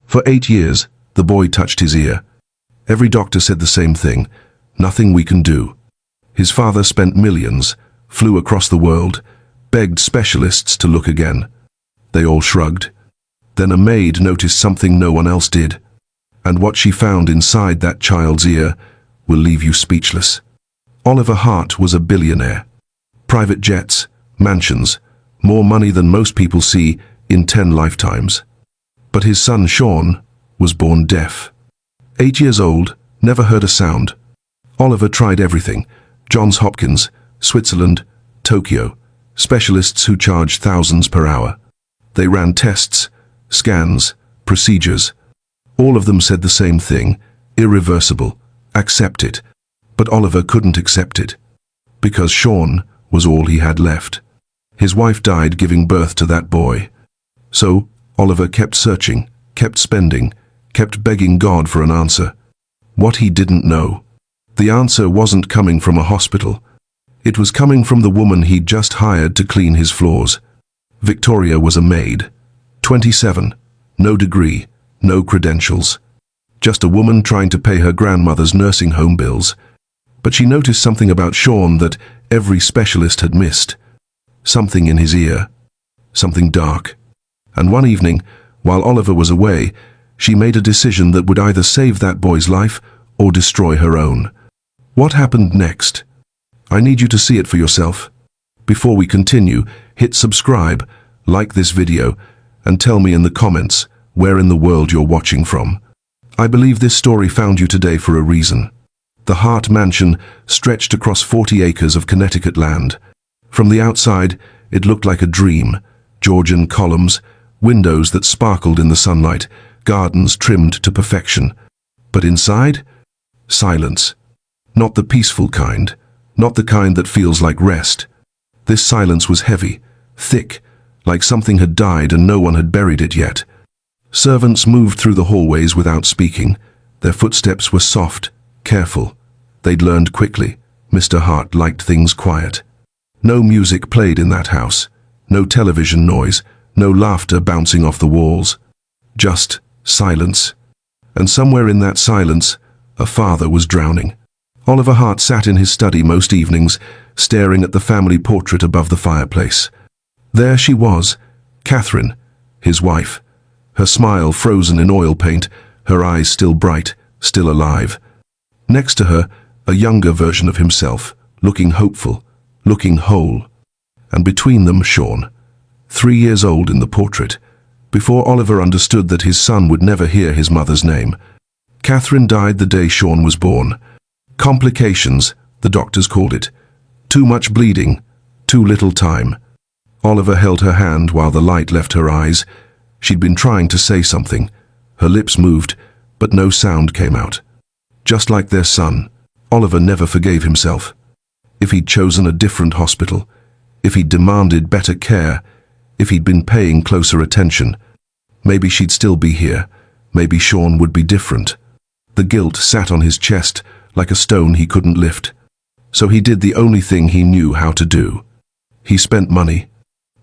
For 8 years, the boy touched his ear. Every doctor said the same thing: nothing we can do. His father spent millions, flew across the world, begged specialists to look again. They all shrugged. Then a maid noticed something no one else did. And what she found inside that child's ear will leave you speechless. Oliver Hart was a billionaire. Private jets, mansions, more money than most people see in 10 lifetimes. But his son Sean was born deaf. 8 years old, never heard a sound. Oliver tried everything: Johns Hopkins, Switzerland, Tokyo, specialists who charged thousands per hour. They ran tests, scans, procedures. All of them said the same thing: irreversible, accept it. But Oliver couldn't accept it, because Sean was all he had left. His wife died giving birth to that boy. So Oliver kept searching, kept spending, kept begging God for an answer. What he didn't know: the answer wasn't coming from a hospital. It was coming from the woman he'd just hired to clean his floors. Victoria was a maid. 27, no degree, no credentials. Just a woman trying to pay her grandmother's nursing home bills. But she noticed something about Sean that every specialist had missed. Something in his ear. Something dark. And one evening, while Oliver was away, she made a decision that would either save that boy's life or destroy her own. What happened next? I need you to see it for yourself. Before we continue, hit subscribe, like this video, and tell me in the comments where in the world you're watching from. I believe this story found you today for a reason. The Hart mansion stretched across 40 acres of Connecticut land. From the outside, it looked like a dream: Georgian columns, windows that sparkled in the sunlight, gardens trimmed to perfection. But inside? Silence. Not the peaceful kind, not the kind that feels like rest. This silence was heavy, thick, like something had died and no one had buried it yet. Servants moved through the hallways without speaking. Their footsteps were soft, careful. They'd learned quickly. Mr. Hart liked things quiet. No music played in that house. No television noise. No laughter bouncing off the walls. Just silence. And somewhere in that silence, a father was drowning. Oliver Hart sat in his study most evenings, staring at the family portrait above the fireplace. There she was, Catherine, his wife. Her smile frozen in oil paint, her eyes still bright, still alive. Next to her, a younger version of himself, looking hopeful, looking whole. And between them, Sean, 3 years old in the portrait, before Oliver understood that his son would never hear his mother's name. Catherine died the day Sean was born. Complications, the doctors called it. Too much bleeding, too little time. Oliver held her hand while the light left her eyes. She'd been trying to say something. Her lips moved, but no sound came out. Just like their son, Oliver never forgave himself. If he'd chosen a different hospital, if he'd demanded better care, if he'd been paying closer attention, maybe she'd still be here. Maybe Sean would be different. The guilt sat on his chest like a stone he couldn't lift. So he did the only thing he knew how to do. He spent money.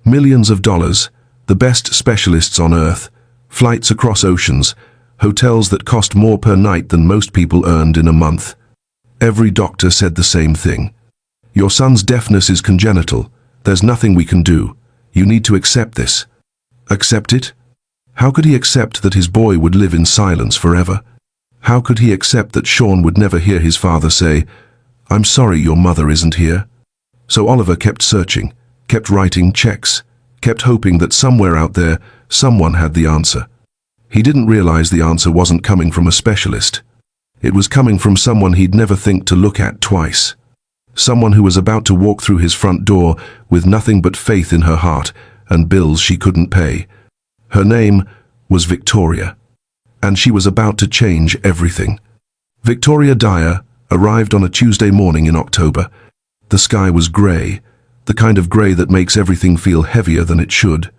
Millions of dollars, the best specialists on earth, flights across oceans, hotels that cost more per night than most people earned in a month. Every doctor said the same thing. Your son's deafness is congenital. There's nothing we can do. You need to accept this. Accept it? How could he accept that his boy would live in silence forever? How could he accept that Sean would never hear his father say, "I'm sorry your mother isn't here"? So Oliver kept searching, kept writing checks, kept hoping that somewhere out there, someone had the answer. He didn't realize the answer wasn't coming from a specialist. It was coming from someone he'd never think to look at twice. Someone who was about to walk through his front door with nothing but faith in her heart and bills she couldn't pay. Her name was Victoria, and she was about to change everything. Victoria Dyer arrived on a Tuesday morning in October. The sky was grey, the kind of grey that makes everything feel heavier than it should.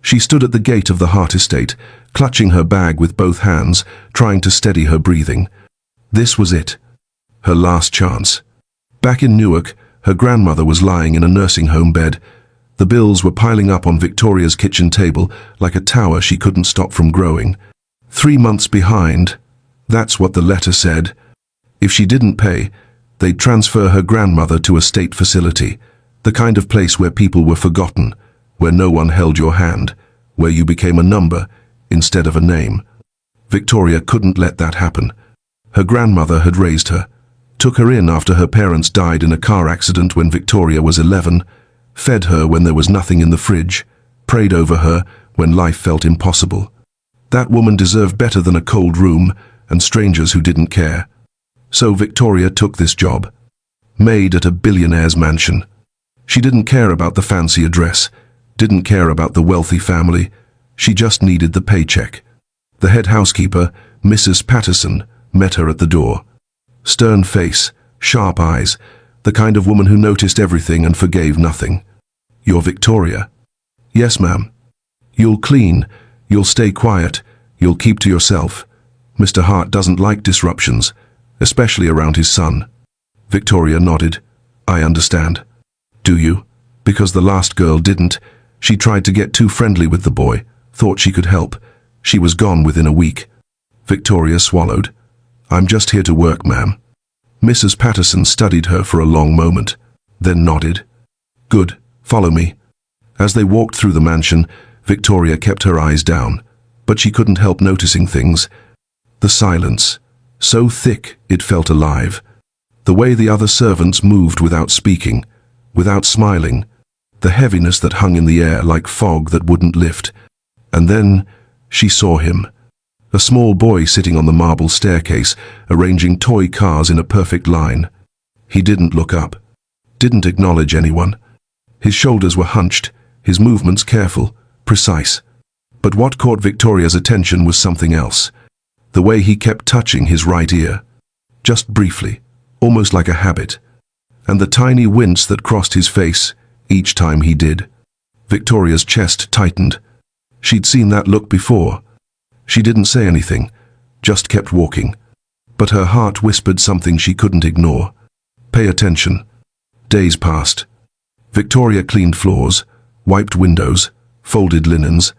She stood at the gate of the Hart estate, clutching her bag with both hands, trying to steady her breathing. This was it. Her last chance. Back in Newark, her grandmother was lying in a nursing home bed. The bills were piling up on Victoria's kitchen table like a tower she couldn't stop from growing. 3 months behind. That's what the letter said. If she didn't pay, they'd transfer her grandmother to a state facility, the kind of place where people were forgotten, where no one held your hand, where you became a number instead of a name. Victoria couldn't let that happen. Her grandmother had raised her, took her in after her parents died in a car accident when Victoria was 11, fed her when there was nothing in the fridge, prayed over her when life felt impossible. That woman deserved better than a cold room and strangers who didn't care. So Victoria took this job. Maid at a billionaire's mansion. She didn't care about the fancy address, didn't care about the wealthy family. She just needed the paycheck. The head housekeeper, Mrs. Patterson, met her at the door. Stern face, sharp eyes, the kind of woman who noticed everything and forgave nothing. "You're Victoria?" "Yes, ma'am." "You'll clean, you'll stay quiet, you'll keep to yourself. Mr. Hart doesn't like disruptions, especially around his son." Victoria nodded. "I understand." "Do you?" Because the last girl didn't. She tried to get too friendly with the boy, thought she could help. She was gone within a week. Victoria swallowed. "I'm just here to work, ma'am." Mrs. Patterson studied her for a long moment, then nodded. "Good, follow me." As they walked through the mansion, Victoria kept her eyes down, but she couldn't help noticing things. The silence, so thick it felt alive. The way the other servants moved without speaking, without smiling. The heaviness that hung in the air like fog that wouldn't lift. And then she saw him. A small boy sitting on the marble staircase, arranging toy cars in a perfect line. He didn't look up, didn't acknowledge anyone. His shoulders were hunched, his movements careful, precise. But what caught Victoria's attention was something else. The way he kept touching his right ear. Just briefly, almost like a habit. And the tiny wince that crossed his face each time he did. Victoria's chest tightened. She'd seen that look before. She didn't say anything, just kept walking. But her heart whispered something she couldn't ignore. Pay attention. Days passed. Victoria cleaned floors, wiped windows, folded linens.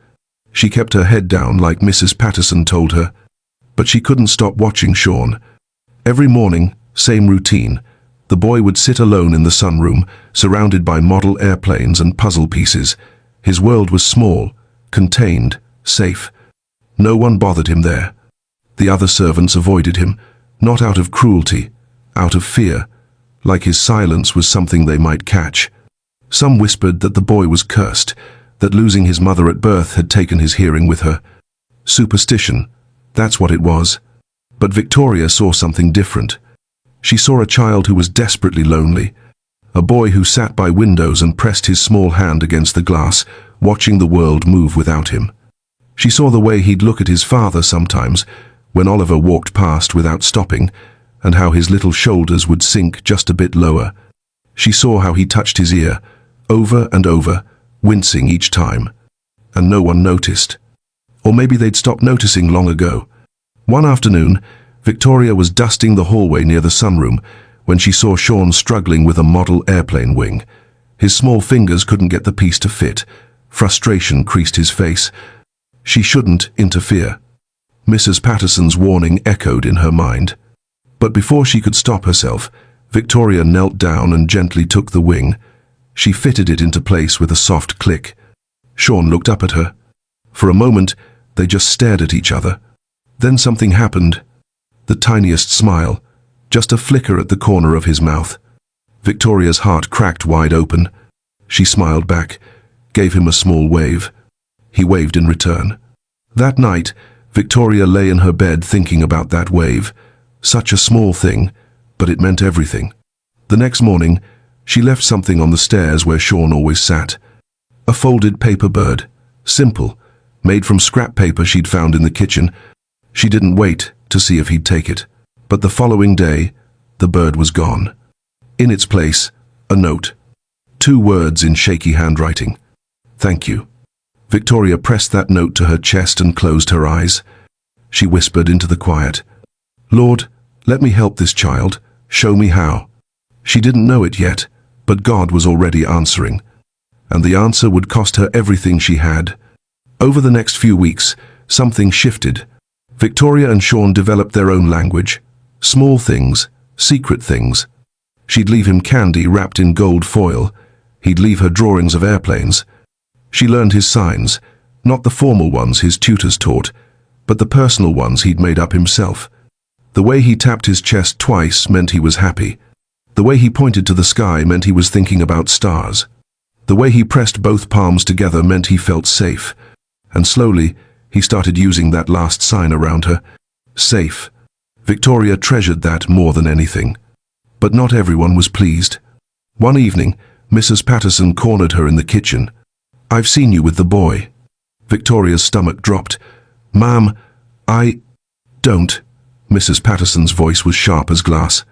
She kept her head down like Mrs. Patterson told her. But she couldn't stop watching Sean. Every morning, same routine. The boy would sit alone in the sunroom, surrounded by model airplanes and puzzle pieces. His world was small, contained, safe. No one bothered him there. The other servants avoided him, not out of cruelty, out of fear, like his silence was something they might catch. Some whispered that the boy was cursed, that losing his mother at birth had taken his hearing with her. Superstition, that's what it was. But Victoria saw something different. She saw a child who was desperately lonely, a boy who sat by windows and pressed his small hand against the glass, watching the world move without him. She saw the way he'd look at his father sometimes, when Oliver walked past without stopping, and how his little shoulders would sink just a bit lower. She saw how he touched his ear, over and over, wincing each time. And no one noticed. Or maybe they'd stopped noticing long ago. One afternoon, Victoria was dusting the hallway near the sunroom when she saw Sean struggling with a model airplane wing. His small fingers couldn't get the piece to fit. Frustration creased his face. She shouldn't interfere. Mrs. Patterson's warning echoed in her mind. But before she could stop herself, Victoria knelt down and gently took the wing. She fitted it into place with a soft click. Sean looked up at her. For a moment, they just stared at each other. Then something happened. The tiniest smile, just a flicker at the corner of his mouth. Victoria's heart cracked wide open. She smiled back, gave him a small wave. He waved in return. That night, Victoria lay in her bed thinking about that wave. Such a small thing, but it meant everything. The next morning, she left something on the stairs where Sean always sat. A folded paper bird, simple, made from scrap paper she'd found in the kitchen. She didn't wait to see if he'd take it. But the following day, the bird was gone. In its place, a note. 2 words in shaky handwriting. "Thank you." Victoria pressed that note to her chest and closed her eyes. She whispered into the quiet, "Lord, let me help this child. Show me how." She didn't know it yet, but God was already answering. And the answer would cost her everything she had. Over the next few weeks, something shifted. Victoria and Sean developed their own language. Small things, secret things. She'd leave him candy wrapped in gold foil. He'd leave her drawings of airplanes. She learned his signs, not the formal ones his tutors taught, but the personal ones he'd made up himself. The way he tapped his chest twice meant he was happy. The way he pointed to the sky meant he was thinking about stars. The way he pressed both palms together meant he felt safe. And slowly, he started using that last sign around her. Safe. Victoria treasured that more than anything. But not everyone was pleased. One evening, Mrs. Patterson cornered her in the kitchen. "I've seen you with the boy." Victoria's stomach dropped. "Ma'am, Don't." Mrs. Patterson's voice was sharp as glass.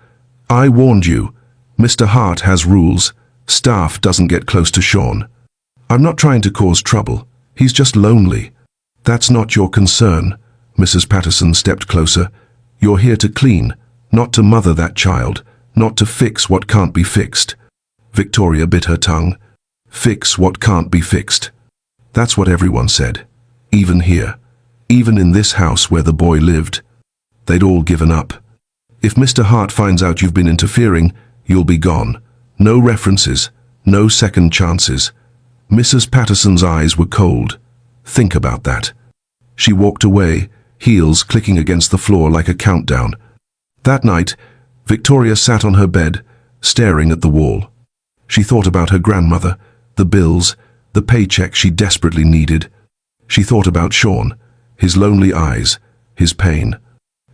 "I warned you. Mr. Hart has rules. Staff doesn't get close to Sean. I'm not trying to cause trouble. He's just lonely." "That's not your concern." Mrs. Patterson stepped closer. "You're here to clean, not to mother that child, not to fix what can't be fixed." Victoria bit her tongue. Fix what can't be fixed. That's what everyone said. Even here. Even in this house where the boy lived. They'd all given up. "If Mr. Hart finds out you've been interfering, you'll be gone. No references. No second chances." Mrs. Patterson's eyes were cold. "Think about that." She walked away, heels clicking against the floor like a countdown. That night, Victoria sat on her bed, staring at the wall. She thought about her grandmother, the bills, the paycheck she desperately needed. She thought about Sean, his lonely eyes, his pain.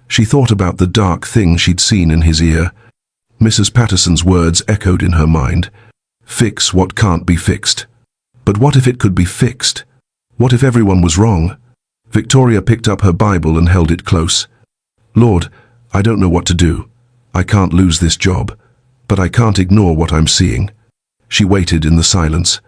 She thought about the dark thing she'd seen in his ear. Mrs. Patterson's words echoed in her mind. Fix what can't be fixed. But what if it could be fixed? What if everyone was wrong? Victoria picked up her Bible and held it close. "Lord, I don't know what to do. I can't lose this job, but I can't ignore what I'm seeing." She waited in the silence.